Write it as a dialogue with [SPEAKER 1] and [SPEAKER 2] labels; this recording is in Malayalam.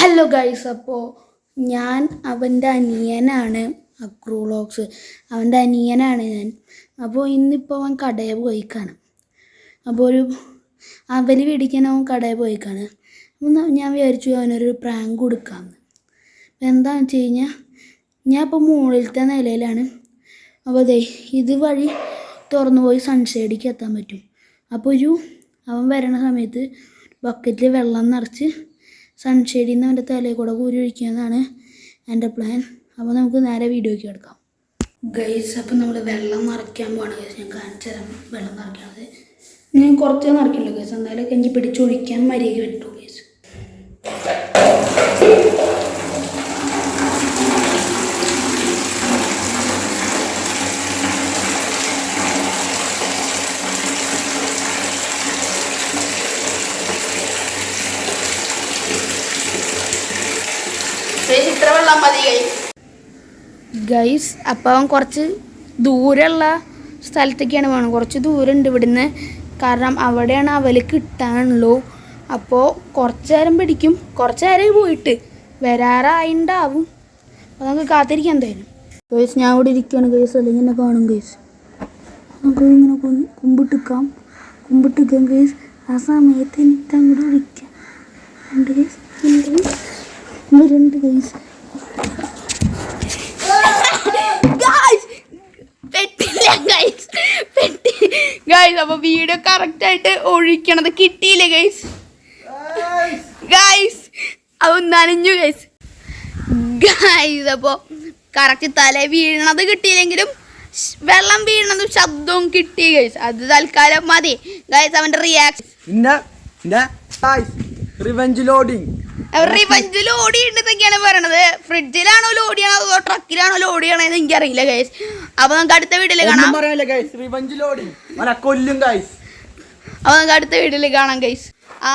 [SPEAKER 1] ഹലോ ഗൈസ്, അപ്പോൾ ഞാൻ അവൻ്റെ അനിയനാണ്. അക്രൂളോക്സ് അവൻ്റെ അനിയനാണ് ഞാൻ. അപ്പോൾ ഇന്നിപ്പോൾ അവൻ കടയിൽ പോയിക്കാണ്. അപ്പോൾ ഒരു അവൽ മേടിക്കാൻ അവൻ കടയിൽ പോയിക്കാണ്. അപ്പോൾ ഞാൻ വിചാരിച്ചു അവനൊരു പ്രാങ്ക് കൊടുക്കാമെന്ന്. എന്താണെന്ന് വെച്ച് കഴിഞ്ഞാൽ ഞാൻ ഇപ്പോൾ മുകളിലത്തെ നിലയിലാണ്. അപ്പോൾ അതെ ഇത് വഴി തുറന്നു പോയി സൺഷെയ്ഡിലേക്ക് എത്താൻ പറ്റും. അപ്പോൾ അവൻ വരണ സമയത്ത് ബക്കറ്റിൽ വെള്ളം നിറച്ച് സൺഷെയ്ഡിൽ നിന്ന് അവൻ്റെ തലയിൽ കൂടെ കൂരി ഒഴിക്കുന്നതാണ് എൻ്റെ പ്ലാൻ. അപ്പോൾ നമുക്ക് നേരെ വീഡിയോയ്ക്ക് എടുക്കാം ഗൈസ്. അപ്പോൾ നമ്മൾ വെള്ളം നിറയ്ക്കാൻ പോവാണ് ഗൈസ്. ഞാൻ കാണിച്ചു തരാം വെള്ളം നിറയ്ക്കണത്. ഞാൻ കുറച്ച് നിറയ്ക്കില്ല ഗൈസ്, എന്തായാലും കഞ്ഞി പിടിച്ചൊഴിക്കാൻ മര്യാദയ്ക്ക് പറ്റും ഗൈസ്. ഇത്ര വെള്ളം മതി ഗൈസ്. അപ്പം അവൻ കുറച്ച് ദൂരമുള്ള സ്ഥലത്തേക്കാണ് വേണം. കുറച്ച് ദൂരമുണ്ട് ഇവിടുന്ന്, കാരണം അവിടെയാണ് അവൽ കിട്ടാനുള്ളൂ. അപ്പോൾ കുറച്ച് നേരം പിടിക്കും. കുറച്ച് നേരം പോയിട്ട് വരാറായിണ്ടാവും. അപ്പോൾ നമുക്ക് കാത്തിരിക്കാം എന്തായാലും ഗൈസ്. ഞാൻ ഇവിടെ ഇരിക്കുകയാണ് ഗൈസ്, അല്ലെങ്കിൽ എന്നെ കാണും ഗൈസ്. നമുക്ക് ഇങ്ങനെ കുമ്പിട്ടിക്കാം ഗൈസ്. ആ സമയത്ത് എനിക്ക് അങ്ങോട്ട് വിളിക്കാം ഗൈസ്. രണ്ട് ഗൈസ് ഗൈസ്. അപ്പൊ വീഡിയോ കറക്റ്റ് ആയിട്ട് ഒഴിക്കണത് കിട്ടിയില്ലേ ഗൈസ്. അത് നനഞ്ഞു ഗൈസ്. അപ്പോൾ കറക്റ്റ് തല വീഴണത് കിട്ടിയില്ലെങ്കിലും വെള്ളം വീഴണതും ശബ്ദവും കിട്ടി ഗൈസ്. അത് തൽക്കാലം മതി ഗൈസ്. അവന്റെ റിയാക്ഷൻ
[SPEAKER 2] റിവെഞ്ച് ലോഡിങ്
[SPEAKER 1] ഉണ്ടെന്നൊക്കെയാണ് പറയണത്. ഫ്രിഡ്ജിലാണോ ലോഡ് ചെയ്യണോ അതോ ട്രക്കിലാണോ ലോഡ് ചെയ്യണതെന്ന് എനിക്കറിയില്ല ഗൈസ്. അപ്പൊ നമുക്ക് അടുത്ത വീട്ടിൽ കാണാം. അപ്പൊ നമുക്ക് അടുത്ത വീട്ടിൽ കാണാം ഗൈസ്. ആ